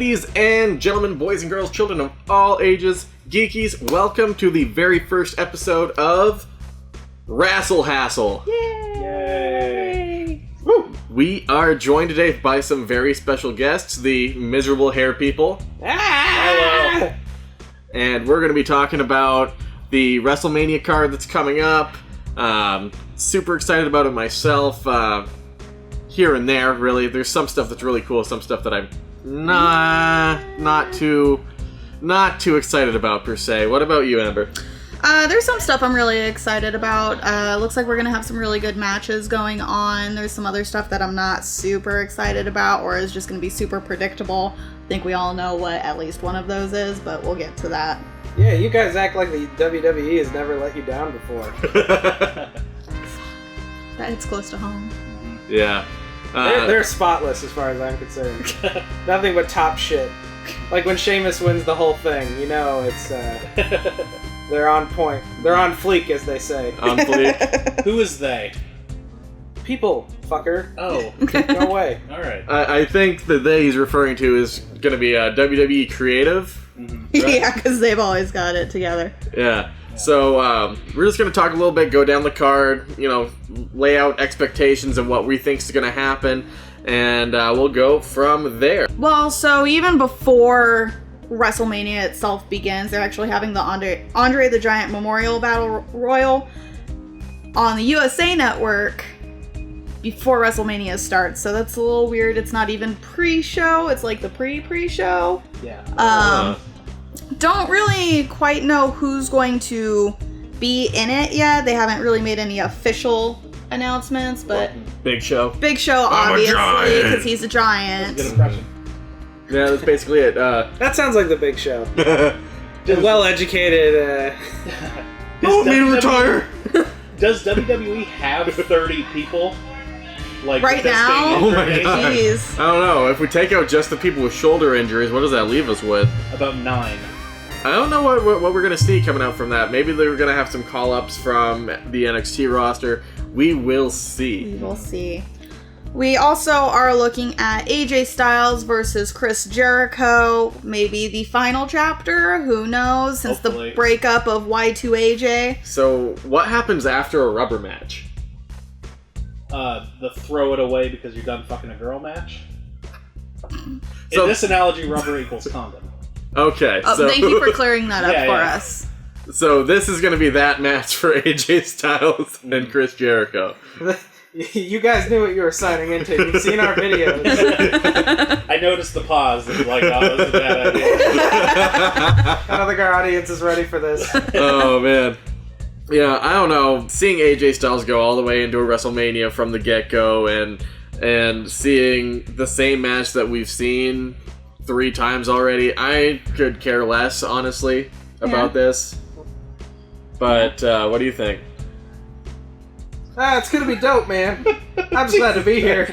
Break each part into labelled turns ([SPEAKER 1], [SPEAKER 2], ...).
[SPEAKER 1] Ladies and gentlemen, boys and girls, children of all ages, geekies, welcome to the very first episode of Wrassle Hassle.
[SPEAKER 2] Yay!
[SPEAKER 1] Woo. We are joined today by some very special guests, the miserable hair people.
[SPEAKER 2] Hello!
[SPEAKER 1] And we're going to be talking about the Wrestlemania card that's coming up. Super excited about it myself. Here and there, really. There's some stuff that's really cool, some stuff that I'm not too excited about per se. What about you, Amber?
[SPEAKER 3] There's some stuff I'm really excited about. Looks like we're gonna have some really good matches going on. There's some other stuff that I'm not super excited about, or is just gonna be super predictable. I think we all know what at least one of those is, but we'll get to that.
[SPEAKER 2] Yeah, you guys act like the WWE has never let you down before.
[SPEAKER 3] That hits close to home.
[SPEAKER 1] Yeah.
[SPEAKER 2] They're spotless as far as I'm concerned. Nothing but top shit. Like when Sheamus wins the whole thing, you know, it's they're on point. They're on fleek, as they say.
[SPEAKER 1] On fleek.
[SPEAKER 4] Who is they?
[SPEAKER 2] People, fucker.
[SPEAKER 4] Oh.
[SPEAKER 2] Go away.
[SPEAKER 4] Alright.
[SPEAKER 1] I think the they he's referring to is going to be WWE Creative.
[SPEAKER 4] Mm-hmm.
[SPEAKER 1] Right?
[SPEAKER 3] Yeah, because they've always got it together.
[SPEAKER 1] Yeah. So, we're just going to talk a little bit, go down the card, lay out expectations of what we think is going to happen, and we'll go from there.
[SPEAKER 3] Well, so even before WrestleMania itself begins, they're actually having the Andre the Giant Memorial Battle Royal on the USA Network before WrestleMania starts. So that's a little weird. It's not even pre-show. It's like the pre-show.
[SPEAKER 2] Yeah.
[SPEAKER 3] Don't really quite know who's going to be in it yet. They haven't really made any official announcements, but
[SPEAKER 1] Big Show.
[SPEAKER 3] Big Show, obviously, because he's a giant.
[SPEAKER 4] Good impression.
[SPEAKER 1] Yeah, that's basically it.
[SPEAKER 2] That sounds like the Big Show. Well-educated.
[SPEAKER 1] Want me to retire?
[SPEAKER 4] Does WWE have 30 people? Like
[SPEAKER 3] Right now?
[SPEAKER 1] Oh my God.
[SPEAKER 3] Jeez.
[SPEAKER 1] I don't know. If we take out just the people with shoulder injuries, what does that leave us with?
[SPEAKER 4] About 9.
[SPEAKER 1] I don't know what we're going to see coming out from that. Maybe they're going to have some call-ups from the NXT roster. We will see.
[SPEAKER 3] We will see. We also are looking at AJ Styles versus Chris Jericho. Maybe the final chapter. Who knows? Since
[SPEAKER 4] Hopefully.
[SPEAKER 3] the breakup of Y2AJ.
[SPEAKER 1] So, what happens after a rubber match?
[SPEAKER 4] The throw it away because you're done fucking a girl match?
[SPEAKER 1] So-
[SPEAKER 4] In this analogy, rubber equals condom.
[SPEAKER 1] Okay,
[SPEAKER 3] Oh,
[SPEAKER 1] so
[SPEAKER 3] thank you for clearing that up
[SPEAKER 4] Yeah,
[SPEAKER 3] for
[SPEAKER 4] yeah.
[SPEAKER 3] us.
[SPEAKER 1] so this is going to be that match for AJ Styles and Chris Jericho.
[SPEAKER 2] You guys knew what you were signing into. You've seen our videos.
[SPEAKER 4] I noticed the pause. And was like, oh, that was a bad idea.
[SPEAKER 2] I don't think our audience is ready for this.
[SPEAKER 1] Oh man. Yeah, I don't know. Seeing AJ Styles go all the way into a WrestleMania from the get-go and seeing the same match that we've seen 3 times already, I could care less, honestly, about this. But what do you think?
[SPEAKER 2] It's gonna be dope, man. I'm just glad to be here.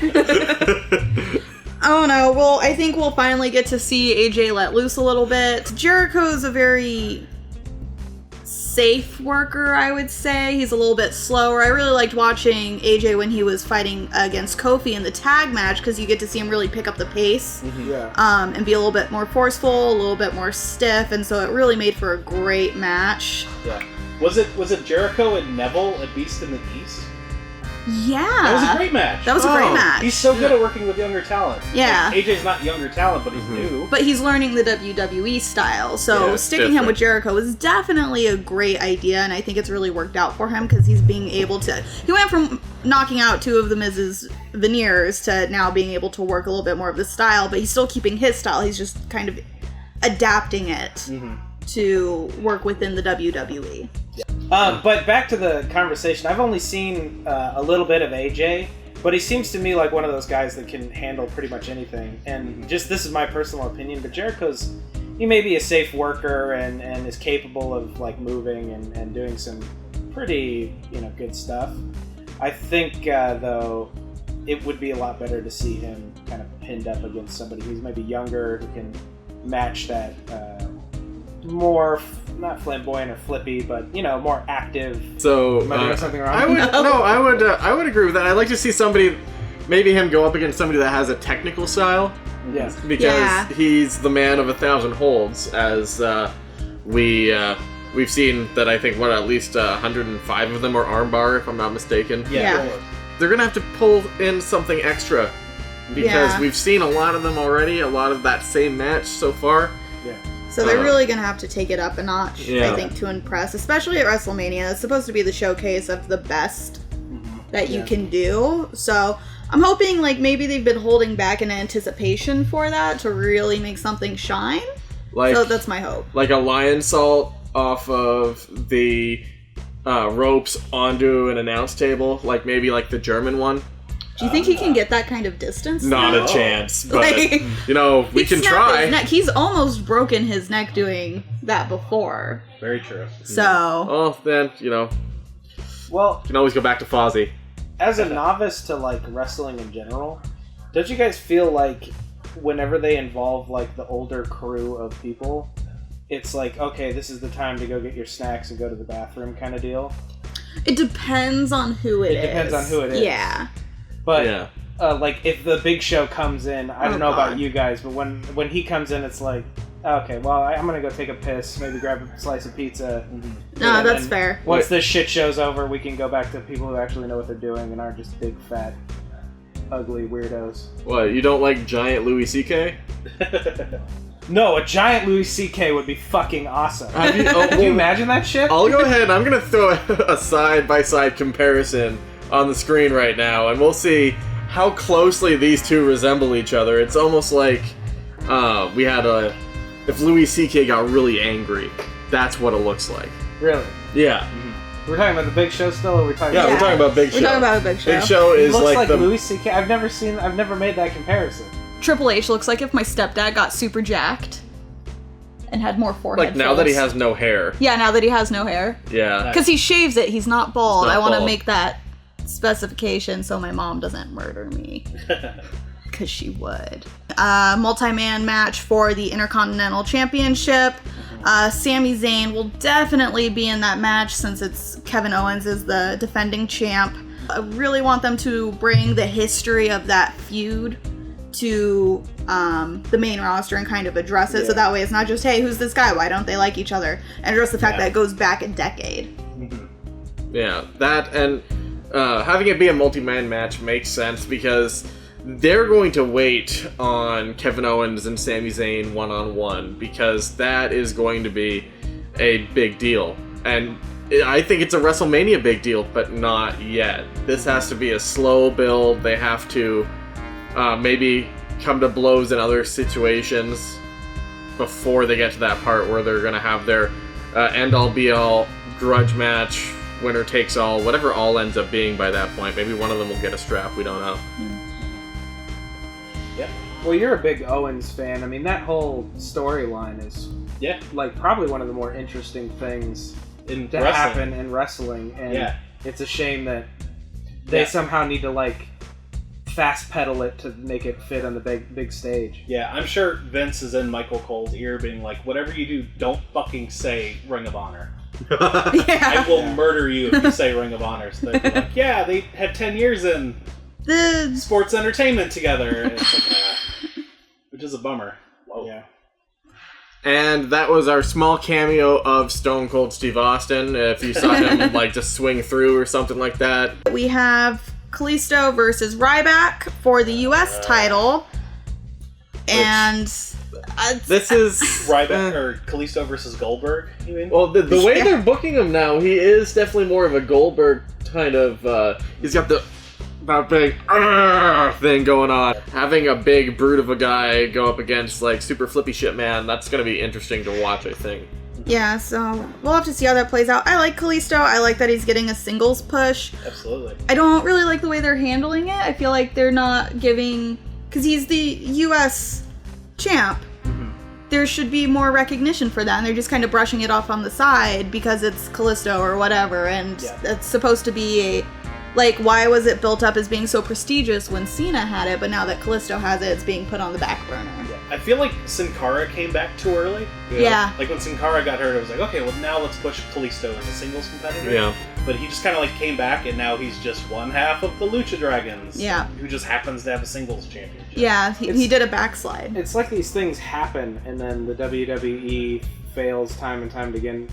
[SPEAKER 3] I don't know. Well, I think we'll finally get to see AJ let loose a little bit. Jericho's a very safe worker, I would say. He's a little bit slower. I really liked watching AJ when he was fighting against Kofi in the tag match, because you get to see him really pick up the pace.
[SPEAKER 2] Yeah.
[SPEAKER 3] And be a little bit more forceful, a little bit more stiff, and so it really made for a great match.
[SPEAKER 4] Yeah. Was it Jericho and Neville at Beast in the East?
[SPEAKER 3] Yeah.
[SPEAKER 4] That was a great match.
[SPEAKER 3] That was a great match.
[SPEAKER 4] He's so good at working with younger talent.
[SPEAKER 3] Yeah.
[SPEAKER 4] Like, AJ's not younger talent, but he's new.
[SPEAKER 3] But he's learning the WWE style, so
[SPEAKER 1] Yeah, it's
[SPEAKER 3] sticking him
[SPEAKER 1] different.
[SPEAKER 3] with Jericho was definitely a great idea, and I think it's really worked out for him because he's being able to... He went from knocking out 2 of the Miz's veneers to now being able to work a little bit more of the style, but he's still keeping his style. He's just kind of adapting it to work within the WWE.
[SPEAKER 2] But back to the conversation. I've only seen a little bit of AJ, but he seems to me like one of those guys that can handle pretty much anything. And just this is my personal opinion, but he may be a safe worker and is capable of like moving and doing some pretty good stuff. I think though it would be a lot better to see him kind of pinned up against somebody who's maybe younger who can match that more not flamboyant or flippy, but more active.
[SPEAKER 1] So
[SPEAKER 2] Am I doing something wrong?
[SPEAKER 1] I would agree with that. I'd like to see somebody, maybe him go up against somebody that has a technical style
[SPEAKER 2] Yeah.
[SPEAKER 1] Because he's the man of 1,000 holds, as we've seen that I think, at least 105 of them are armbar, if I'm not mistaken.
[SPEAKER 3] Yeah.
[SPEAKER 1] They're going to have to pull in something extra, because we've seen a lot of them already, a lot of that same match so far.
[SPEAKER 2] Yeah.
[SPEAKER 3] So they're really going to have to take it up a notch, I think, to impress, especially at WrestleMania. It's supposed to be the showcase of the best that you can do. So I'm hoping, like, maybe they've been holding back in anticipation for that to really make something shine. So that's my hope. Like
[SPEAKER 1] a lion salt off of the ropes onto an announce table, like maybe like the German one.
[SPEAKER 3] Do you think he can get that kind of distance?
[SPEAKER 1] Not a chance, but, we can try.
[SPEAKER 3] He's almost broken his neck doing that before.
[SPEAKER 4] Very true.
[SPEAKER 3] So...
[SPEAKER 1] Oh, then,
[SPEAKER 2] Well...
[SPEAKER 1] You can always go back to Fozzy.
[SPEAKER 2] As a novice to, like, wrestling in general, don't you guys feel like whenever they involve, like, the older crew of people, it's like, okay, this is the time to go get your snacks and go to the bathroom kind of deal?
[SPEAKER 3] It depends on who it is.
[SPEAKER 2] It depends on who it is.
[SPEAKER 3] Yeah.
[SPEAKER 2] But, like, if the Big Show comes in, I don't know about you guys, but when he comes in, it's like, okay, well, I'm going to go take a piss, maybe grab a slice of pizza.
[SPEAKER 3] No, that's fair.
[SPEAKER 2] Once this shit show's over, we can go back to people who actually know what they're doing and aren't just big, fat, ugly weirdos.
[SPEAKER 1] What, you don't like giant Louis C.K.?
[SPEAKER 2] No, a giant Louis C.K. would be fucking awesome. Can you imagine that shit?
[SPEAKER 1] I'll go ahead and I'm going to throw a side-by-side comparison on the screen right now, and we'll see how closely these two resemble each other. It's almost like we had if Louis C.K. got really angry, that's what it looks like.
[SPEAKER 2] Really?
[SPEAKER 1] Yeah.
[SPEAKER 2] Mm-hmm. We're talking about the Big Show still, or are we talking about...
[SPEAKER 1] we're talking about Big Show.
[SPEAKER 3] We're talking about a Big Show.
[SPEAKER 1] Big Show is
[SPEAKER 2] looks like
[SPEAKER 1] the...
[SPEAKER 2] Louis C.K. I've never made that comparison.
[SPEAKER 3] Triple H looks like if my stepdad got super jacked and had more forehead
[SPEAKER 1] Like now that he has no hair.
[SPEAKER 3] Yeah, now that he has no hair.
[SPEAKER 1] Yeah.
[SPEAKER 3] Because he shaves it, he's not bald. I want to
[SPEAKER 1] bald.
[SPEAKER 3] make that specification so my mom doesn't murder me. Because she would. Multi-man match for the Intercontinental Championship. Sami Zayn will definitely be in that match since it's Kevin Owens is the defending champ. I really want them to bring the history of that feud to the main roster and kind of address it, so that way it's not just, hey, who's this guy? Why don't they like each other? And address the fact that it goes back a decade.
[SPEAKER 1] Yeah, that and having it be a multi-man match makes sense because they're going to wait on Kevin Owens and Sami Zayn one-on-one because that is going to be a big deal. And I think it's a WrestleMania big deal, but not yet. This has to be a slow build. They have to maybe come to blows in other situations before they get to that part where they're going to have their end-all be-all grudge match, winner takes all, whatever all ends up being by that point. Maybe one of them will get a strap, we don't know.
[SPEAKER 2] Yeah. Well, you're a big Owens fan. I mean, that whole storyline is like probably one of the more interesting things
[SPEAKER 4] in
[SPEAKER 2] to happen in wrestling. And it's a shame that they somehow need to like fast pedal it to make it fit on the big stage.
[SPEAKER 4] Yeah, I'm sure Vince is in Michael Cole's ear being like, whatever you do, don't fucking say Ring of Honor. I will murder you if you say Ring of Honor. So they're like, yeah, they had 10 years in sports entertainment together. And it's like, which is a bummer. Whoa. Yeah.
[SPEAKER 1] And that was our small cameo of Stone Cold Steve Austin. If you saw him like just swing through or something like that.
[SPEAKER 3] We have Kalisto versus Ryback for the U.S. title. And
[SPEAKER 1] this is
[SPEAKER 4] Ryback or Kalisto versus Goldberg, you mean?
[SPEAKER 1] Well, the way they're booking him now, he is definitely more of a Goldberg kind of, he's got that big thing going on. Having a big brute of a guy go up against like super flippy shit man, that's going to be interesting to watch, I think.
[SPEAKER 3] Yeah, so we'll have to see how that plays out. I like Kalisto. I like that he's getting a singles push.
[SPEAKER 4] Absolutely.
[SPEAKER 3] I don't really like the way they're handling it. I feel like they're not giving... Because he's the U.S. champ. Mm-hmm. There should be more recognition for that, and they're just kind of brushing it off on the side because it's Kalisto or whatever, and it's supposed to be a... Like, why was it built up as being so prestigious when Cena had it, but now that Kalisto has it, it's being put on the back burner?
[SPEAKER 4] Yeah. I feel like Sin Cara came back too early.
[SPEAKER 3] Yeah.
[SPEAKER 4] Like when Sin Cara got hurt, it was like, okay, well now let's push Kalisto as a singles competitor.
[SPEAKER 1] Yeah.
[SPEAKER 4] But he just kind of like came back, and now he's just one half of the Lucha Dragons.
[SPEAKER 3] Yeah.
[SPEAKER 4] Who just happens to have a singles championship.
[SPEAKER 3] Yeah, he did a backslide.
[SPEAKER 2] It's like these things happen, and then the WWE fails time and time again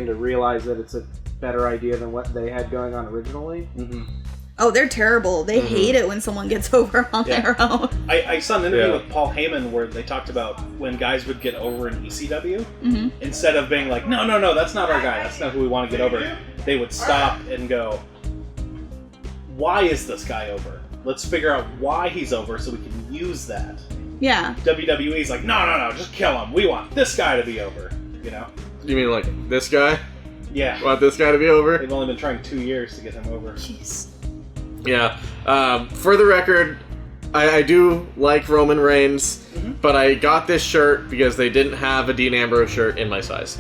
[SPEAKER 2] to realize that it's a better idea than what they had going on originally.
[SPEAKER 4] Mm-hmm.
[SPEAKER 3] Oh, they're terrible. They hate it when someone gets over on their own.
[SPEAKER 4] I saw an interview with Paul Heyman where they talked about when guys would get over in ECW, instead of being like, no, that's not our guy, that's not who we want to get over, they would stop and go, why is this guy over? Let's figure out why he's over so we can use that.
[SPEAKER 3] Yeah.
[SPEAKER 4] WWE's like, no, just kill him. We want this guy to be over, you know?
[SPEAKER 1] You mean like this guy?
[SPEAKER 4] Yeah.
[SPEAKER 1] Want this guy to be over?
[SPEAKER 4] They've only been trying 2 years to get him over.
[SPEAKER 3] Jeez.
[SPEAKER 1] Yeah. For the record, I do like Roman Reigns, but I got this shirt because they didn't have a Dean Ambrose shirt in my size.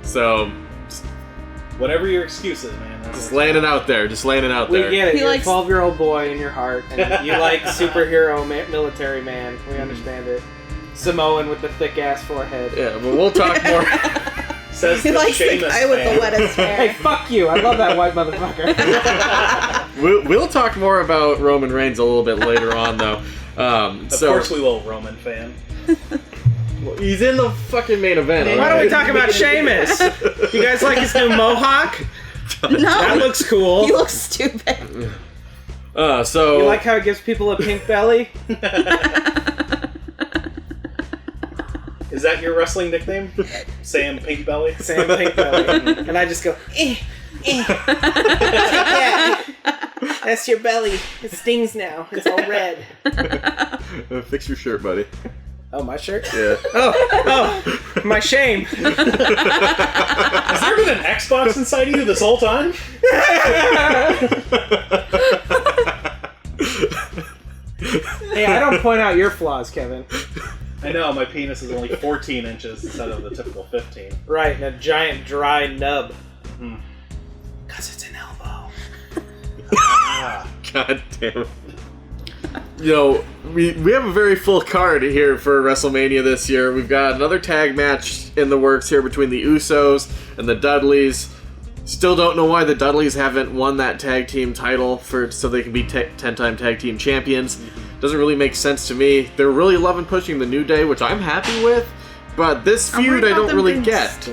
[SPEAKER 1] So,
[SPEAKER 4] Whatever your excuse is, man.
[SPEAKER 1] just laying it out there.
[SPEAKER 2] We get it.
[SPEAKER 3] He
[SPEAKER 2] You're
[SPEAKER 3] likes-
[SPEAKER 2] a 12-year-old boy in your heart, and you like superhero military man. We understand it. Samoan with the thick-ass forehead.
[SPEAKER 1] Yeah, but we'll talk more.
[SPEAKER 4] Says
[SPEAKER 3] He
[SPEAKER 4] the
[SPEAKER 3] likes the
[SPEAKER 4] Sheamus
[SPEAKER 3] guy with
[SPEAKER 4] fan.
[SPEAKER 3] the wettest
[SPEAKER 2] Hey,
[SPEAKER 3] hair.
[SPEAKER 2] fuck you! I love that white motherfucker.
[SPEAKER 1] We'll talk more about Roman Reigns a little bit later on, though.
[SPEAKER 4] Of course we will, Roman fan.
[SPEAKER 1] He's in the fucking main event.
[SPEAKER 2] Why don't we
[SPEAKER 1] alright?
[SPEAKER 2] talk about Sheamus? You guys like his new mohawk? That
[SPEAKER 3] No,
[SPEAKER 2] looks cool.
[SPEAKER 3] he looks stupid.
[SPEAKER 1] So
[SPEAKER 2] You like how it gives people a pink belly?
[SPEAKER 3] Oh,
[SPEAKER 2] Sam
[SPEAKER 4] Is that your wrestling nickname? Sam Pink Belly?
[SPEAKER 2] Pink Belly. And I just go, Take that. That's your belly. It stings now. It's all red.
[SPEAKER 1] fix your shirt, buddy.
[SPEAKER 2] Oh, my shirt?
[SPEAKER 1] Yeah.
[SPEAKER 2] Oh, my shame.
[SPEAKER 4] Has there been an Xbox inside of you this whole time?
[SPEAKER 2] Hey, I don't point out your flaws, Kevin.
[SPEAKER 4] I know, my penis is only 14 inches instead of the typical 15.
[SPEAKER 2] Right, and a giant dry nub.
[SPEAKER 4] Mhm.
[SPEAKER 2] Because it's an elbow.
[SPEAKER 4] Ah.
[SPEAKER 1] God damn it. We have a very full card here for WrestleMania this year. We've got another tag match in the works here between the Usos and the Dudleys. Still don't know why the Dudleys haven't won that tag team title so they can be 10-time tag team champions. Doesn't really make sense to me. They're really loving pushing the New Day, which I'm happy with, but this feud I don't really get.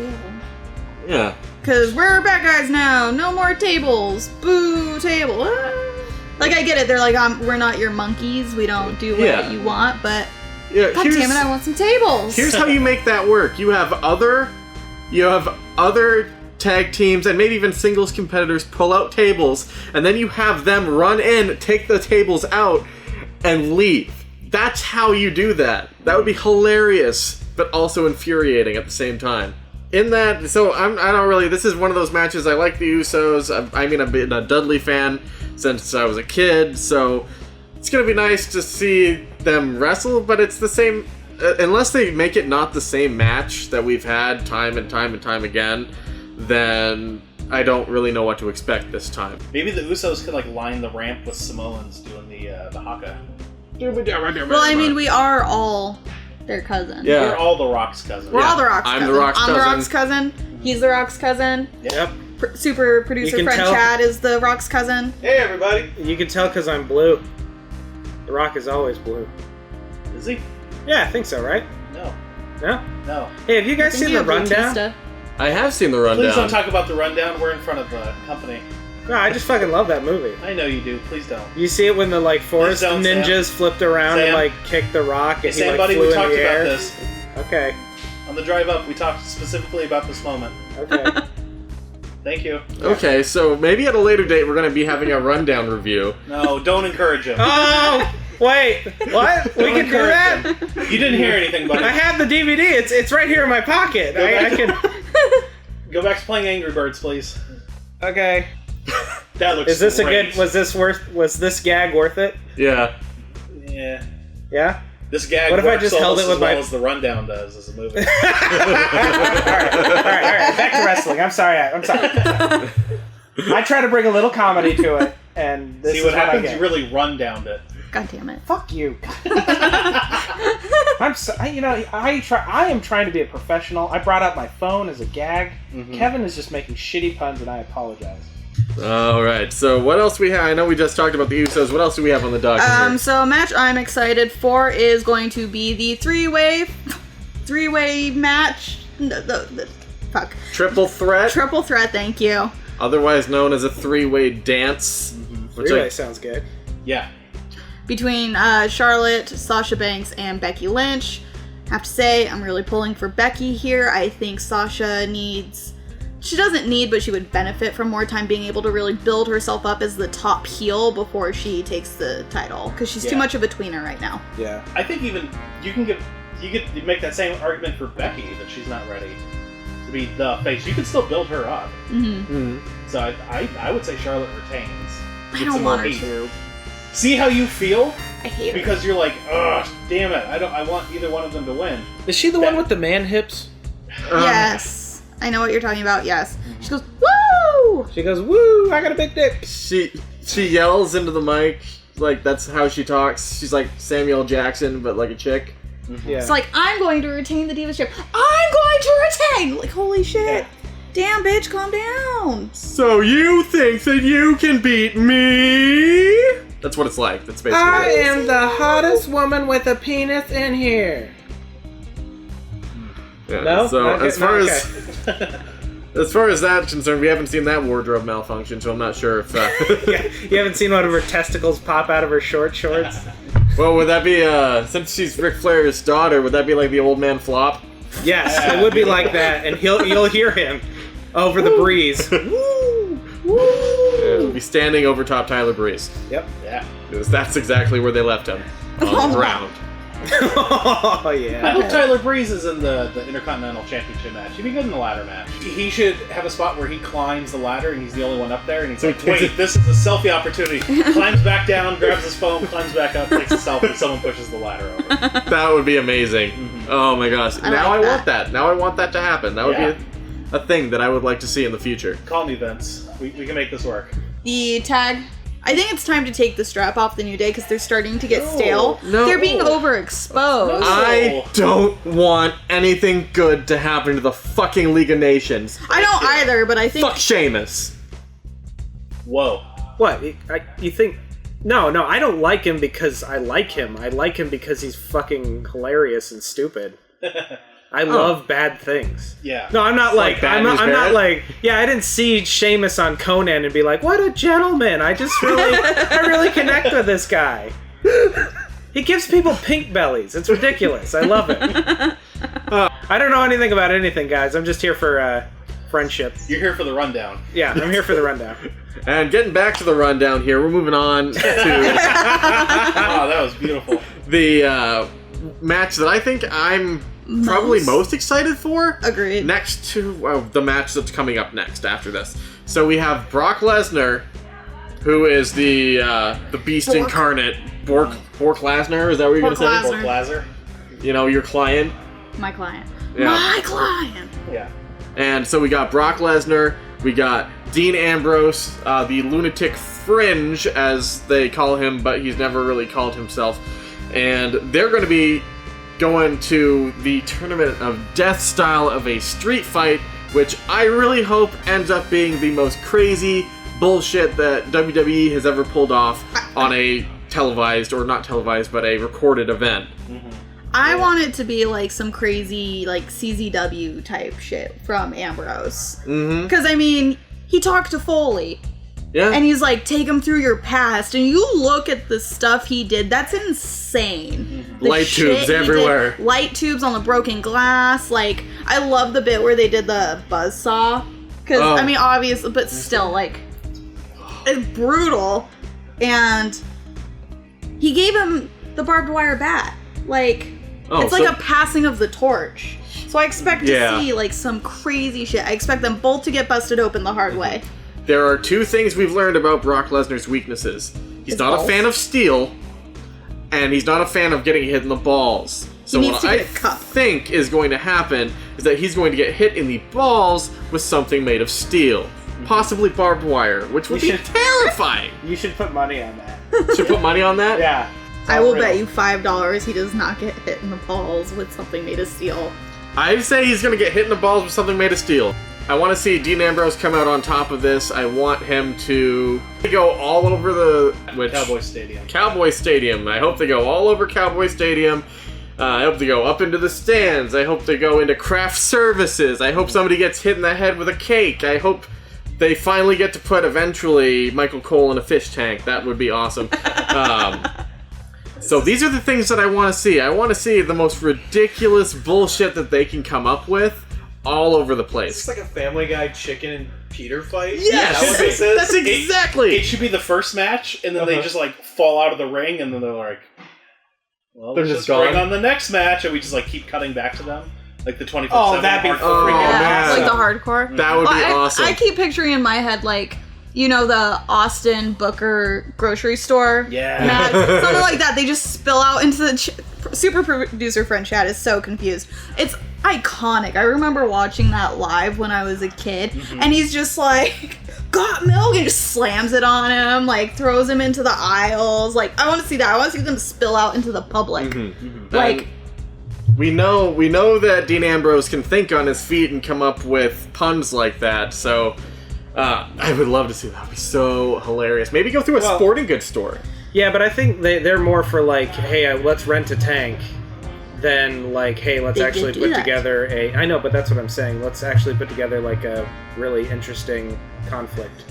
[SPEAKER 1] Yeah.
[SPEAKER 3] Because we're bad guys now. No more tables. Boo, table. Ah. Like, I get it. They're like, we're not your monkeys. We don't do what you want, but
[SPEAKER 1] Yeah,
[SPEAKER 3] God damn it, I want some tables.
[SPEAKER 1] Here's how you make that work. You have other tag teams and maybe even singles competitors pull out tables, and then you have them run in, take the tables out, and leave. That's how you do that. That would be hilarious, but also infuriating at the same time. This is one of those matches. I like the Usos. I've been a Dudley fan since I was a kid, so it's gonna be nice to see them wrestle, but it's the same, unless they make it not the same match that we've had time and time and time again, then I don't really know what to expect this time.
[SPEAKER 4] Maybe the Usos could line the ramp with Samoans doing the haka.
[SPEAKER 3] Well, I mean, we are all their cousins.
[SPEAKER 1] Yeah.
[SPEAKER 4] We're all the Rock's cousins.
[SPEAKER 3] We're all the Rock's
[SPEAKER 1] I'm
[SPEAKER 3] cousin.
[SPEAKER 1] the Rock's
[SPEAKER 3] I'm the
[SPEAKER 1] cousin.
[SPEAKER 3] Rock's cousin. He's the Rock's cousin.
[SPEAKER 2] Yep.
[SPEAKER 3] Super producer
[SPEAKER 2] You can
[SPEAKER 3] friend
[SPEAKER 2] tell-
[SPEAKER 3] Chad is the Rock's cousin.
[SPEAKER 4] Hey, everybody.
[SPEAKER 2] You can tell because I'm blue. The Rock is always blue.
[SPEAKER 4] Is he?
[SPEAKER 2] Yeah, I think so, right?
[SPEAKER 4] No.
[SPEAKER 2] No?
[SPEAKER 4] No.
[SPEAKER 2] Hey, have you guys seen the rundown?
[SPEAKER 3] Batista.
[SPEAKER 1] I have seen the rundown.
[SPEAKER 4] Please don't talk about the rundown. We're in front of the company.
[SPEAKER 2] No, I just fucking love that movie.
[SPEAKER 4] I know you do. Please don't.
[SPEAKER 2] You see it when the forest
[SPEAKER 4] Please don't,
[SPEAKER 2] ninjas flipped around
[SPEAKER 4] Sam.
[SPEAKER 2] and kicked the Rock and he
[SPEAKER 4] Sam, buddy,
[SPEAKER 2] flew
[SPEAKER 4] we
[SPEAKER 2] in
[SPEAKER 4] talked
[SPEAKER 2] the
[SPEAKER 4] about
[SPEAKER 2] air.
[SPEAKER 4] this.
[SPEAKER 2] Okay.
[SPEAKER 4] On the drive up, we talked specifically about this moment.
[SPEAKER 2] Okay.
[SPEAKER 4] Thank you.
[SPEAKER 1] Okay, so maybe at a later date we're going to be having a rundown review.
[SPEAKER 4] No, don't encourage him.
[SPEAKER 2] Oh, wait. What? We
[SPEAKER 4] Don't
[SPEAKER 2] can do
[SPEAKER 4] encourage
[SPEAKER 2] that?
[SPEAKER 4] him. You didn't hear anything, buddy.
[SPEAKER 2] I have the DVD. It's right here in my pocket. I can.
[SPEAKER 4] Go back to playing Angry Birds, please.
[SPEAKER 2] Okay.
[SPEAKER 4] That looks
[SPEAKER 2] Is this
[SPEAKER 4] great.
[SPEAKER 2] a good? Was this gag worth it?
[SPEAKER 1] Yeah.
[SPEAKER 4] Yeah.
[SPEAKER 2] Yeah.
[SPEAKER 4] This gag
[SPEAKER 2] What if I
[SPEAKER 4] works
[SPEAKER 2] just held
[SPEAKER 4] almost
[SPEAKER 2] it with
[SPEAKER 4] as well
[SPEAKER 2] my-
[SPEAKER 4] as the rundown does as a movie.
[SPEAKER 2] All right. Back to wrestling. I'm sorry. I try to bring a little comedy to it, and this
[SPEAKER 4] See
[SPEAKER 2] is
[SPEAKER 4] what
[SPEAKER 2] what I
[SPEAKER 4] happens?
[SPEAKER 2] get.
[SPEAKER 4] You really run downed it.
[SPEAKER 3] God damn it.
[SPEAKER 2] Fuck you. I am trying to be a professional. I brought out my phone as a gag. Mm-hmm. Kevin is just making shitty puns, and I apologize.
[SPEAKER 1] All right. So what else we have? I know we just talked about the Usos. What else do we have on the docket here?
[SPEAKER 3] So a match I'm excited for is going to be the three-way match. Fuck.
[SPEAKER 1] Triple threat.
[SPEAKER 3] Triple threat. Thank you.
[SPEAKER 1] Otherwise known as a three-way dance.
[SPEAKER 2] Mm-hmm. Three-way sounds good.
[SPEAKER 4] Yeah.
[SPEAKER 3] Between Charlotte, Sasha Banks, and Becky Lynch. I have to say, I'm really pulling for Becky here. I think Sasha she doesn't need, but she would benefit from more time being able to really build herself up as the top heel before she takes the title. Because she's too much of a tweener right now.
[SPEAKER 4] Yeah. I think even you could make that same argument for Becky that she's not ready to be the face. You can still build her up.
[SPEAKER 3] Mm-hmm.
[SPEAKER 4] Mm-hmm. So I would say Charlotte retains.
[SPEAKER 3] I don't want her to.
[SPEAKER 4] See how you feel?
[SPEAKER 3] I hate her.
[SPEAKER 4] Because you're like, ugh, damn it. I want either one of them to win.
[SPEAKER 2] Is she the one with the man hips?
[SPEAKER 3] Yes. I know what you're talking about, yes. She goes, woo!
[SPEAKER 2] She goes, woo, I got a big dick.
[SPEAKER 1] She yells into the mic, like that's how she talks. She's like Samuel Jackson, but like a chick.
[SPEAKER 2] Mm-hmm. Yeah.
[SPEAKER 3] It's like, I'm going to retain the Divas chair. I'm going to retain! Like, holy shit. Yeah. Damn, bitch, calm down.
[SPEAKER 1] So you think that you can beat me? That's what it's like. That's basically
[SPEAKER 2] I am the hottest woman with a penis in here.
[SPEAKER 1] Yeah,
[SPEAKER 2] no?
[SPEAKER 1] So as far as that's concerned, we haven't seen that wardrobe malfunction, so I'm not sure if...
[SPEAKER 2] Yeah, you haven't seen one of her testicles pop out of her shorts?
[SPEAKER 1] Well, would that be, since she's Ric Flair's daughter, would that be like the old man flop?
[SPEAKER 2] Yes, it would be like that, and you'll hear him over the breeze.
[SPEAKER 1] Woo! Yeah, he'll be standing over top Tyler Breeze.
[SPEAKER 2] Yep.
[SPEAKER 4] Yeah.
[SPEAKER 1] Because that's exactly where they left him. On the ground.
[SPEAKER 2] Oh, yeah.
[SPEAKER 4] I hope Tyler Breeze is in the Intercontinental Championship match. He'd be good in the ladder match. He should have a spot where he climbs the ladder and he's the only one up there, and he's like, wait, this is a selfie opportunity. Climbs back down, grabs his phone, climbs back up, takes a selfie, someone pushes the ladder over.
[SPEAKER 1] That would be amazing. Mm-hmm. Oh my gosh. Now I want that. Now I want that to happen. That would be a thing that I would like to see in the future.
[SPEAKER 4] Call me, Vince. We can make this work.
[SPEAKER 3] The tag... I think it's time to take the strap off the New Day because they're starting to get stale.
[SPEAKER 1] No.
[SPEAKER 3] They're being overexposed.
[SPEAKER 1] No. I don't want anything good to happen to the fucking League of Nations.
[SPEAKER 3] I don't either, but I think...
[SPEAKER 1] Fuck Sheamus.
[SPEAKER 4] Whoa.
[SPEAKER 2] What? You think... No, I don't like him because I like him. I like him because he's fucking hilarious and stupid. I love bad things.
[SPEAKER 4] Yeah.
[SPEAKER 2] No, I'm not like I'm not like I didn't see Sheamus on Conan and be like, what a gentleman. I really connect with this guy. He gives people pink bellies. It's ridiculous. I love it. I don't know anything about anything, guys. I'm just here for friendship.
[SPEAKER 4] You're here for the rundown.
[SPEAKER 2] Yeah, I'm here for the rundown.
[SPEAKER 1] And getting back to the rundown here, we're moving on to
[SPEAKER 4] wow, that was beautiful.
[SPEAKER 1] The match that I think I'm probably most excited for.
[SPEAKER 3] Agreed.
[SPEAKER 1] Next to the match that's coming up next after this. So we have Brock Lesnar, who is the Beast incarnate. Bork Lesnar, is that what you're going to say?
[SPEAKER 4] Bork Lesnar.
[SPEAKER 1] You know, your client.
[SPEAKER 3] My client.
[SPEAKER 1] Yeah.
[SPEAKER 3] My client.
[SPEAKER 4] Yeah.
[SPEAKER 1] And so we got Brock Lesnar, we got Dean Ambrose, the Lunatic Fringe, as they call him, but he's never really called himself. And they're going to be going to the Tournament of Death style of a street fight, which I really hope ends up being the most crazy bullshit that WWE has ever pulled off on a televised, or not televised, but a recorded event.
[SPEAKER 3] Mm-hmm. I want it to be like some crazy, like CZW type shit from Ambrose. Because, I mean, he talked to Foley.
[SPEAKER 1] Yeah.
[SPEAKER 3] And he's like, take him through your past. And you look at the stuff he did, that's insane. The
[SPEAKER 1] light tubes everywhere.
[SPEAKER 3] Light tubes on the broken glass. Like, I love the bit where they did the buzzsaw. Because, I mean, obvious, but still, like, it's brutal. And he gave him the barbed wire bat. Like, it's like a passing of the torch. So I expect to see, like, some crazy shit. I expect them both to get busted open the hard way.
[SPEAKER 1] There are two things we've learned about Brock Lesnar's weaknesses. He's not a fan of steel, and he's not a fan of getting hit in the balls. So what I think is going to happen is that he's going to get hit in the balls with something made of steel. Possibly barbed wire, which would be terrifying.
[SPEAKER 2] You should put money on that.
[SPEAKER 1] Should put money on that?
[SPEAKER 2] Yeah.
[SPEAKER 3] I will bet you $5 he does not get hit in the balls with something made of steel.
[SPEAKER 1] I say he's going to get hit in the balls with something made of steel. I want to see Dean Ambrose come out on top of this. I want him to go all over the... Cowboy Stadium. I hope they go all over Cowboy Stadium. I hope they go up into the stands. I hope they go into craft services. I hope somebody gets hit in the head with a cake. I hope they finally get to put, eventually, Michael Cole in a fish tank. That would be awesome. So these are the things that I want to see. I want to see the most ridiculous bullshit that they can come up with all over the place.
[SPEAKER 5] It's like a Family Guy chicken and Peter fight.
[SPEAKER 1] Yes! That's exactly!
[SPEAKER 4] It should be the first match, and then they just, like, fall out of the ring, and then they're like, well,
[SPEAKER 1] they're
[SPEAKER 4] let's
[SPEAKER 1] just
[SPEAKER 4] bring
[SPEAKER 1] gone.
[SPEAKER 4] on the next match, and we just, like, keep cutting back to them. Like the 24/7.
[SPEAKER 2] Oh, that'd be freaking
[SPEAKER 1] man.
[SPEAKER 3] Like the hardcore.
[SPEAKER 1] That would be awesome.
[SPEAKER 3] I keep picturing in my head, like, you know, the Austin Booker grocery store match? Something like that. They just spill out into the... Super producer friend chat is so confused. It's iconic. I remember watching that live when I was a kid, and he's just like, got milk, and just slams it on him, like, throws him into the aisles. Like, I want to see that. I want to see them spill out into the public. Like...
[SPEAKER 1] We know that Dean Ambrose can think on his feet and come up with puns like that, so I would love to see that. That would be so hilarious. Maybe go through a sporting goods store.
[SPEAKER 2] Yeah, but I think they're more for like, hey, let's rent a tank, than like, hey, let's actually put together a... I know, but that's what I'm saying. Let's actually put together like a really interesting conflict.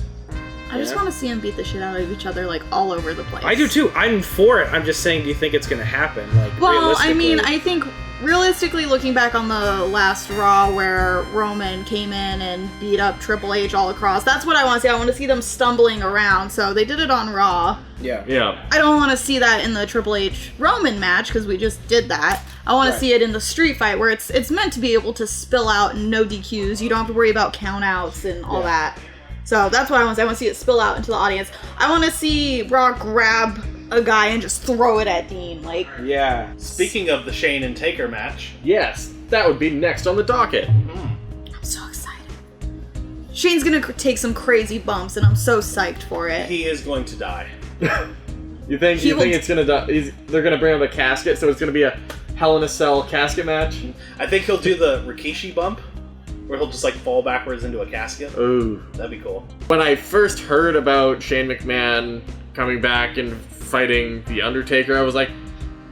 [SPEAKER 3] I just want to see them beat the shit out of each other, like, all over the place.
[SPEAKER 2] I do too. I'm for it. I'm just saying, do you think it's going to happen? Like,
[SPEAKER 3] well, I mean, I think realistically, looking back on the last Raw where Roman came in and beat up Triple H all across, that's what I want to see. I want to see them stumbling around. So they did it on Raw.
[SPEAKER 2] Yeah.
[SPEAKER 3] I don't want to see that in the Triple H Roman match because we just did that. I want to see it in the street fight where it's meant to be able to spill out and no DQs. You don't have to worry about countouts and all that. So that's what I want to see. I want to see it spill out into the audience. I want to see Brock grab a guy and just throw it at Dean. Like,
[SPEAKER 2] yeah.
[SPEAKER 4] Speaking of the Shane and Taker match.
[SPEAKER 1] Yes, that would be next on the docket.
[SPEAKER 3] I'm so excited. Shane's going to take some crazy bumps, and I'm so psyched for it.
[SPEAKER 4] He is going to die.
[SPEAKER 1] You think it's going to die? They're going to bring up a casket, so it's going to be a Hell in a Cell casket match?
[SPEAKER 4] I think he'll do the Rikishi bump, where he'll just like fall backwards into a casket.
[SPEAKER 1] Ooh.
[SPEAKER 4] That'd be cool.
[SPEAKER 1] When I first heard about Shane McMahon coming back and fighting The Undertaker, I was like,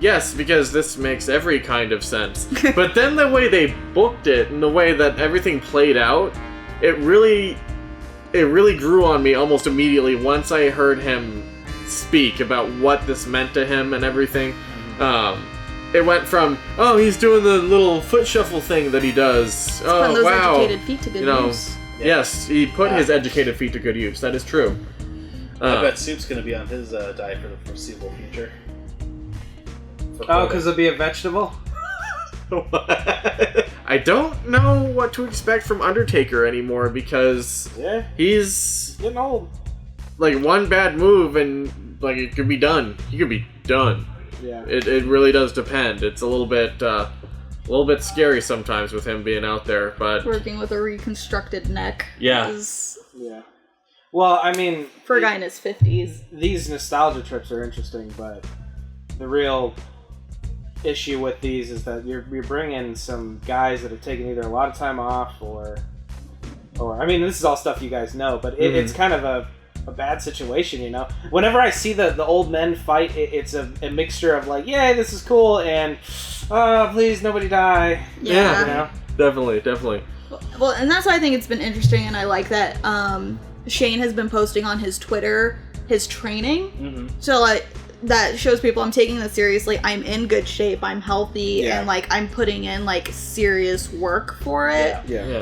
[SPEAKER 1] yes, because this makes every kind of sense. But then the way they booked it and the way that everything played out, it really grew on me almost immediately once I heard him speak about what this meant to him and everything. It went from, oh, he's doing the little foot shuffle thing that he does.
[SPEAKER 3] Putting those
[SPEAKER 1] wow.
[SPEAKER 3] educated feet to good use.
[SPEAKER 1] Yes, he put his educated feet to good use. That is true.
[SPEAKER 4] I bet Soup's going to be on his diet for the foreseeable future.
[SPEAKER 2] Because he'll be a vegetable?
[SPEAKER 1] I don't know what to expect from Undertaker anymore because he's
[SPEAKER 2] getting old.
[SPEAKER 1] Like, one bad move and like it could be done. He could be done.
[SPEAKER 2] Yeah.
[SPEAKER 1] It really does depend. It's a little bit scary sometimes with him being out there, but
[SPEAKER 3] working with a reconstructed neck.
[SPEAKER 1] Yeah.
[SPEAKER 2] Yeah. Well, I mean,
[SPEAKER 3] for a guy in his 50s,
[SPEAKER 2] these nostalgia trips are interesting, but the real issue with these is that you're bringing some guys that have taken either a lot of time off or I mean, this is all stuff you guys know, but it's kind of a bad situation, you know. Whenever I see the old men fight, it's a mixture of like, yeah, this is cool, and please nobody die.
[SPEAKER 3] Yeah,
[SPEAKER 2] you know?
[SPEAKER 1] Definitely.
[SPEAKER 3] Well, and that's why I think it's been interesting, and I like that Shane has been posting on his Twitter his training. So like that shows people I'm taking this seriously. I'm in good shape. I'm healthy, and like I'm putting in like serious work for it.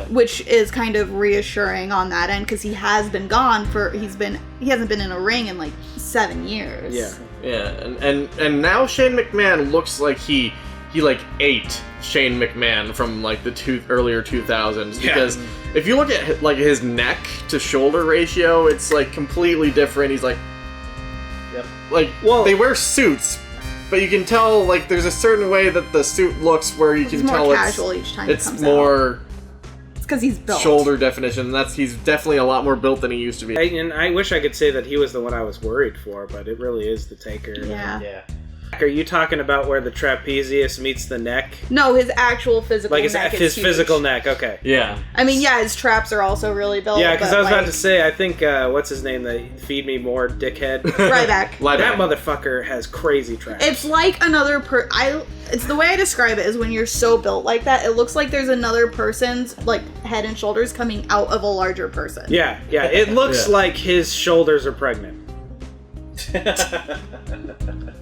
[SPEAKER 3] Which is kind of reassuring on that end because he has been gone for he hasn't been in a ring in like 7 years.
[SPEAKER 1] And now Shane McMahon looks like he like ate Shane McMahon from like the earlier 2000s because if you look at like his neck to shoulder ratio, it's like completely different. He's like they wear suits, but you can tell like there's a certain way that the suit looks where you can tell
[SPEAKER 3] more casual each time
[SPEAKER 1] it's
[SPEAKER 3] it comes
[SPEAKER 1] more
[SPEAKER 3] out. It's because he's built.
[SPEAKER 1] Shoulder definition. He's definitely a lot more built than he used to be.
[SPEAKER 2] And I wish I could say that he was the one I was worried for, but it really is the Taker.
[SPEAKER 3] Yeah.
[SPEAKER 2] Are you talking about where the trapezius meets the neck?
[SPEAKER 3] No, his actual physical
[SPEAKER 2] Like
[SPEAKER 3] neck
[SPEAKER 2] his
[SPEAKER 3] is
[SPEAKER 2] physical
[SPEAKER 3] huge.
[SPEAKER 2] neck, okay.
[SPEAKER 1] Yeah.
[SPEAKER 3] I mean, yeah, his traps are also really built.
[SPEAKER 2] Yeah, because I was
[SPEAKER 3] but,
[SPEAKER 2] about to say, I think, what's his name, the Feed Me More dickhead?
[SPEAKER 3] Ryback.
[SPEAKER 2] That motherfucker has crazy traps.
[SPEAKER 3] It's like another it's the way I describe it is when you're so built like that, it looks like there's another person's like head and shoulders coming out of a larger person.
[SPEAKER 2] Yeah, it looks like his shoulders are pregnant.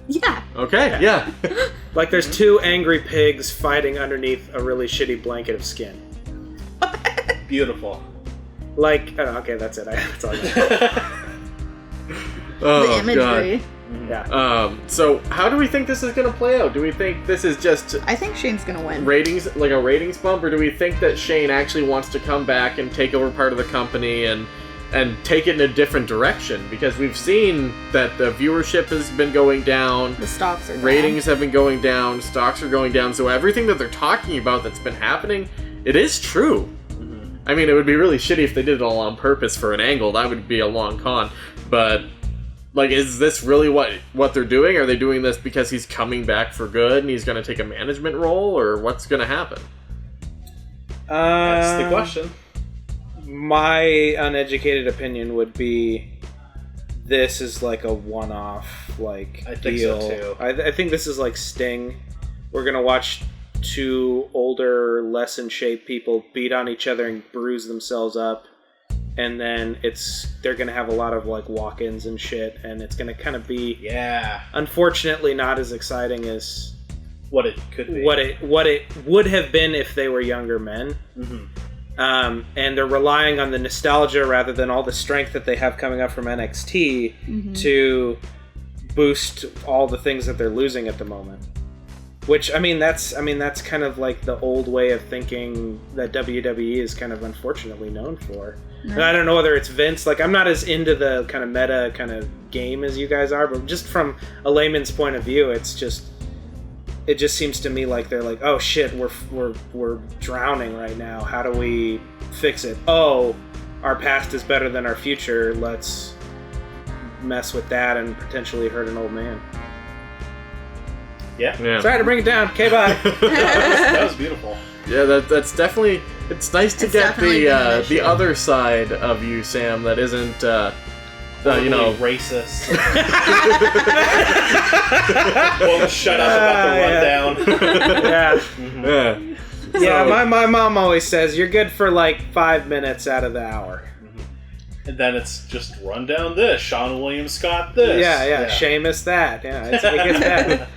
[SPEAKER 3] Yeah.
[SPEAKER 1] Okay, yeah.
[SPEAKER 2] Like there's two angry pigs fighting underneath a really shitty blanket of skin.
[SPEAKER 4] Beautiful.
[SPEAKER 2] Like, okay, that's it. That's all I got.
[SPEAKER 3] The imagery.
[SPEAKER 1] God.
[SPEAKER 2] Yeah.
[SPEAKER 1] So how do we think this is going to play out? Do we think this is just
[SPEAKER 3] I think Shane's gonna win.
[SPEAKER 1] ratings, like a ratings bump, or do we think that Shane actually wants to come back and take over part of the company and take it in a different direction? Because we've seen that the viewership has been going down,
[SPEAKER 3] The stocks are down.
[SPEAKER 1] ratings have been going down, stocks are going down, so everything that they're talking about that's been happening, it is true. I mean, it would be really shitty if they did it all on purpose for an angle. That would be a long con. But, like, is this really what they're doing? Are they doing this because he's coming back for good and he's going to take a management role? Or what's going to happen?
[SPEAKER 4] That's the question.
[SPEAKER 2] My uneducated opinion would be this is like a one-off
[SPEAKER 4] I think
[SPEAKER 2] deal.
[SPEAKER 4] so too.
[SPEAKER 2] I think this is like Sting. We're gonna watch two older, less in shape people beat on each other and bruise themselves up, and then they're gonna have a lot of like walk-ins and shit, and it's gonna kind of be unfortunately not as exciting as
[SPEAKER 4] what it could be.
[SPEAKER 2] what it would have been if they were younger men. And they're relying on the nostalgia rather than all the strength that they have coming up from NXT to boost all the things that they're losing at the moment. Which that's kind of like the old way of thinking that WWE is kind of unfortunately known for. And I don't know whether it's Vince. Like, I'm not as into the kind of meta kind of game as you guys are, but just from a layman's point of view, it just seems to me like they're like, oh shit, we're drowning right now. How do we fix it? Oh, our past is better than our future. Let's mess with that and potentially hurt an old man.
[SPEAKER 4] Yeah.
[SPEAKER 2] Sorry to bring it down. Okay, bye.
[SPEAKER 4] That was beautiful.
[SPEAKER 1] Yeah, that's definitely... It's nice to get the other side of you, Sam, that isn't...
[SPEAKER 4] racist. Won't shut up about the rundown.
[SPEAKER 2] Yeah, my mom always says you're good for like 5 minutes out of the hour.
[SPEAKER 4] And then it's just run down this. Sean William Scott this.
[SPEAKER 2] Yeah. Sheamus that. Yeah, it gets bad.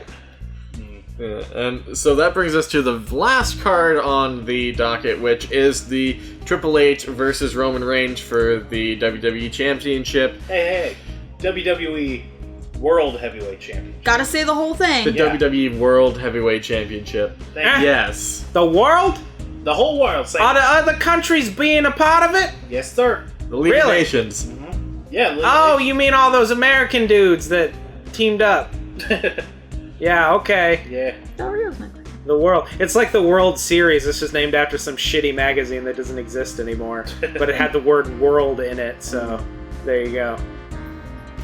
[SPEAKER 1] And so that brings us to the last card on the docket, which is the Triple H versus Roman Reigns for the WWE Championship.
[SPEAKER 4] Hey, WWE World Heavyweight Championship.
[SPEAKER 3] Gotta say the whole thing.
[SPEAKER 1] The WWE World Heavyweight Championship. Yes.
[SPEAKER 2] The world?
[SPEAKER 4] The whole world.
[SPEAKER 2] Are the other countries being a part of it?
[SPEAKER 4] Yes, sir.
[SPEAKER 1] The League of Nations.
[SPEAKER 4] Yeah.
[SPEAKER 2] Oh, you mean all those American dudes that teamed up? Yeah, okay.
[SPEAKER 4] Yeah.
[SPEAKER 2] The world. It's like the World Series. This is named after some shitty magazine that doesn't exist anymore. But it had the word world in it, so there you go.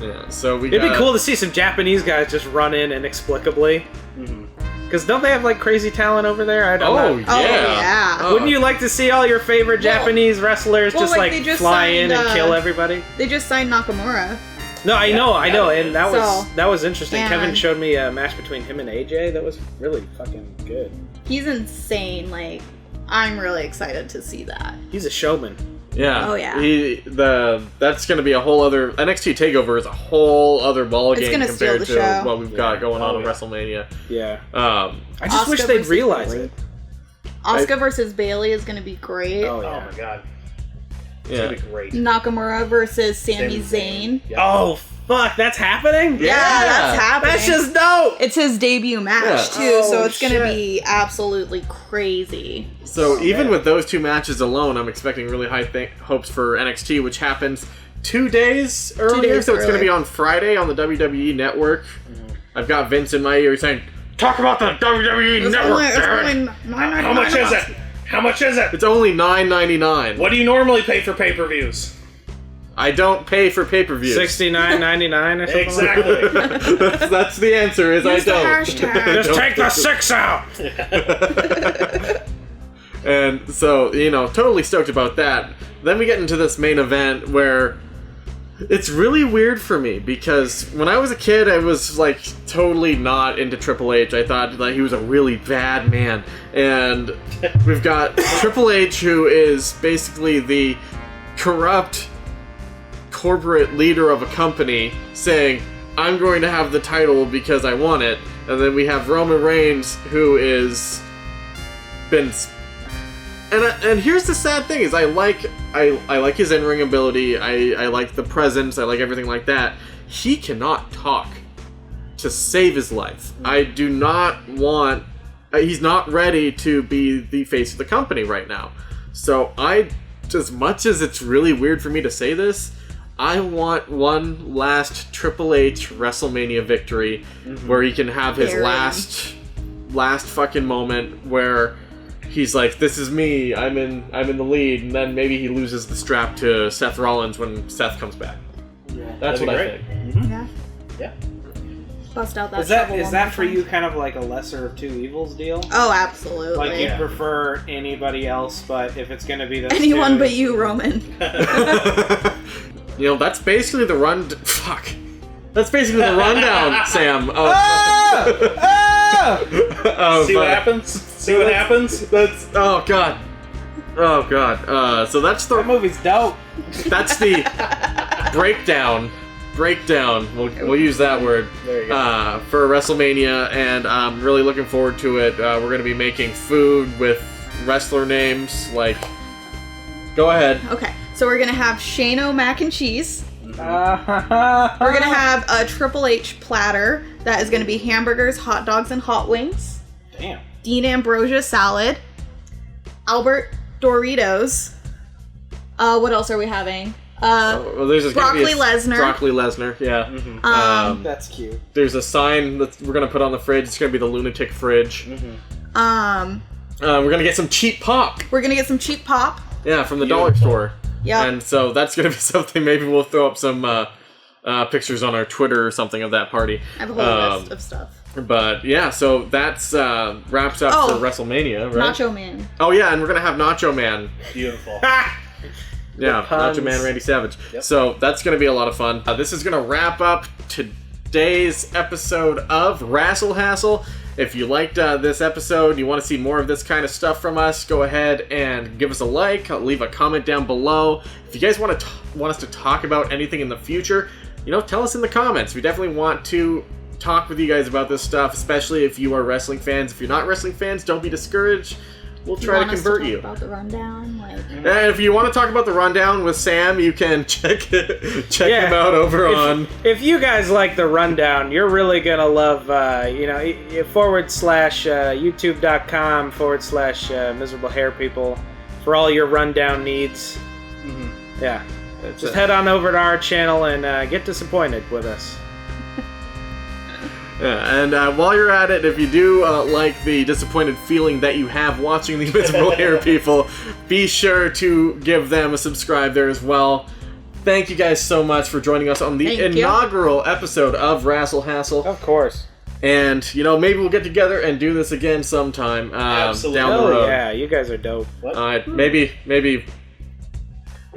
[SPEAKER 1] Yeah, so
[SPEAKER 2] It'd be cool to see some Japanese guys just run in inexplicably. Because don't they have like crazy talent over there? I don't know.
[SPEAKER 3] Yeah.
[SPEAKER 2] Wouldn't you like to see all your favorite Japanese wrestlers just like
[SPEAKER 3] they just
[SPEAKER 2] fly
[SPEAKER 3] signed,
[SPEAKER 2] in and kill everybody?
[SPEAKER 3] They just signed Nakamura.
[SPEAKER 2] No, I know, and that was interesting.
[SPEAKER 3] And
[SPEAKER 2] Kevin showed me a match between him and AJ. That was really fucking good.
[SPEAKER 3] He's insane. Like, I'm really excited to see that.
[SPEAKER 2] He's a showman.
[SPEAKER 1] Yeah.
[SPEAKER 3] Oh, yeah.
[SPEAKER 1] That's going to be a whole other... NXT TakeOver is a whole other ballgame compared to
[SPEAKER 3] show.
[SPEAKER 1] what we've got going on in WrestleMania.
[SPEAKER 2] Yeah.
[SPEAKER 1] I
[SPEAKER 2] just wish they'd realize it.
[SPEAKER 3] Asuka versus Bailey is going to be great.
[SPEAKER 2] Oh, yeah.
[SPEAKER 4] Oh my god.
[SPEAKER 1] Yeah.
[SPEAKER 4] It's gonna be great.
[SPEAKER 3] Nakamura versus Sami Zayn.
[SPEAKER 4] Yep.
[SPEAKER 2] Oh, fuck, that's happening?
[SPEAKER 3] Yeah, that's happening.
[SPEAKER 2] That's just dope!
[SPEAKER 3] It's his debut match, too,
[SPEAKER 2] Oh,
[SPEAKER 3] so it's going to
[SPEAKER 2] shit.
[SPEAKER 3] be absolutely crazy.
[SPEAKER 1] So even with those two matches alone, I'm expecting really high hopes for NXT, which happens 2 days earlier. So it's going to be on Friday on the WWE Network. I've got Vince in my ear saying, "Talk about the WWE Network."
[SPEAKER 4] How much is it? How much is it?
[SPEAKER 1] It's only $9.99.
[SPEAKER 4] What do you normally pay for pay-per-views?
[SPEAKER 1] I don't pay for pay-per-views.
[SPEAKER 2] $69.99 or something.
[SPEAKER 4] Exactly.
[SPEAKER 1] That's the answer. Is
[SPEAKER 3] Use
[SPEAKER 1] I don't.
[SPEAKER 3] hashtag.
[SPEAKER 2] Just take the 6 out.
[SPEAKER 1] And so, totally stoked about that. Then we get into this main event where it's really weird for me because when I was a kid, I was like totally not into Triple H. I thought that he was a really bad man. And we've got Triple H, who is basically the corrupt corporate leader of a company, saying, I'm going to have the title because I want it. And then we have Roman Reigns, who is been... And here's the sad thing: is I like his in-ring ability. I like the presence. I like everything like that. He cannot talk to save his life. I do not want. He's not ready to be the face of the company right now. So as much as it's really weird for me to say this, I want one last Triple H WrestleMania victory where he can have his last fucking moment where he's like, this is me, I'm in the lead, and then maybe he loses the strap to Seth Rollins when Seth comes back.
[SPEAKER 2] Yeah,
[SPEAKER 1] that's what I think.
[SPEAKER 3] Yeah.
[SPEAKER 4] Yeah.
[SPEAKER 3] Bust out that.
[SPEAKER 2] Is that for you kind of like a lesser of two evils deal?
[SPEAKER 3] Oh, absolutely.
[SPEAKER 2] Like you prefer anybody else, but if it's gonna be those
[SPEAKER 3] anyone
[SPEAKER 2] two,
[SPEAKER 3] but you, Roman.
[SPEAKER 1] That's basically the run. Fuck. That's basically the rundown, Sam.
[SPEAKER 4] See what happens? See what happens?
[SPEAKER 1] That's oh god. So that's
[SPEAKER 2] that movie's dope.
[SPEAKER 1] That's the breakdown. We'll use that word for WrestleMania, and I'm really looking forward to it. We're going to be making food with wrestler names. Like, go ahead.
[SPEAKER 3] Okay, so we're gonna have Shano mac and cheese. We're gonna have a Triple H platter that is gonna be hamburgers, hot dogs, and hot wings.
[SPEAKER 2] Damn.
[SPEAKER 3] Dean Ambrosio salad. Albert Doritos. What else are we having?
[SPEAKER 1] There's
[SPEAKER 3] Broccoli Lesnar.
[SPEAKER 1] Broccoli Lesnar, yeah.
[SPEAKER 2] Mm-hmm. That's cute.
[SPEAKER 1] There's a sign that we're gonna put on the fridge. It's gonna be the lunatic fridge.
[SPEAKER 3] Mm-hmm.
[SPEAKER 1] We're gonna get some cheap pop.
[SPEAKER 3] We're gonna get some cheap pop.
[SPEAKER 1] Yeah, from the dollar store.
[SPEAKER 3] Yeah.
[SPEAKER 1] And so that's gonna be something. Maybe we'll throw up some pictures on our Twitter or something of that party.
[SPEAKER 3] I have a whole list of stuff.
[SPEAKER 1] But yeah, so that's wraps up for WrestleMania, right?
[SPEAKER 3] Nacho Man.
[SPEAKER 1] Oh yeah, and we're gonna have Nacho Man.
[SPEAKER 4] Beautiful.
[SPEAKER 1] Yeah, Nacho Man, Randy Savage. Yep. So that's going to be a lot of fun. This is going to wrap up today's episode of Wrassle Hassle. If you liked this episode, you want to see more of this kind of stuff from us, go ahead and give us a like, leave a comment down below. If you guys want us to talk about anything in the future, tell us in the comments. We definitely want to talk with you guys about this stuff, especially if you are wrestling fans. If you're not wrestling fans, don't be discouraged. We'll try to convert you.
[SPEAKER 3] About the rundown,
[SPEAKER 1] and if you want to talk about the rundown with Sam, you can check him out over on.
[SPEAKER 2] If you guys like the rundown, you're really gonna love youtube.com/miserable hair people for all your rundown needs. Mm-hmm. Yeah, just head on over to our channel and get disappointed with us.
[SPEAKER 1] Yeah, and while you're at it, if you do like the disappointed feeling that you have watching the Invisible Hair people, be sure to give them a subscribe there as well. Thank you guys so much for joining us on the inaugural episode of Wrassle Hassle.
[SPEAKER 2] Of course.
[SPEAKER 1] And, maybe we'll get together and do this again sometime
[SPEAKER 4] Absolutely.
[SPEAKER 1] down the road.
[SPEAKER 2] Yeah, you guys are dope.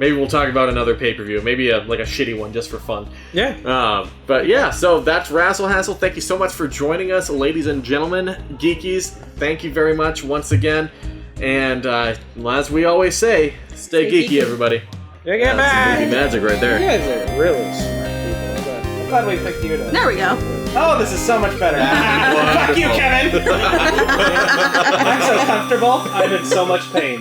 [SPEAKER 1] Maybe we'll talk about another pay-per-view. Maybe a shitty one just for fun.
[SPEAKER 2] Yeah.
[SPEAKER 1] But yeah, so that's Wrassle Hassle. Thank you so much for joining us, ladies and gentlemen, geekies. Thank you very much once again. And as we always say, stay geeky, everybody.
[SPEAKER 2] Get
[SPEAKER 1] That's some geeky magic right there.
[SPEAKER 2] You guys are really smart people. I'm glad we picked you to...
[SPEAKER 3] There we go.
[SPEAKER 2] Oh, this is so much better. Fuck you, Kevin! I'm so comfortable.
[SPEAKER 4] I'm in so much pain.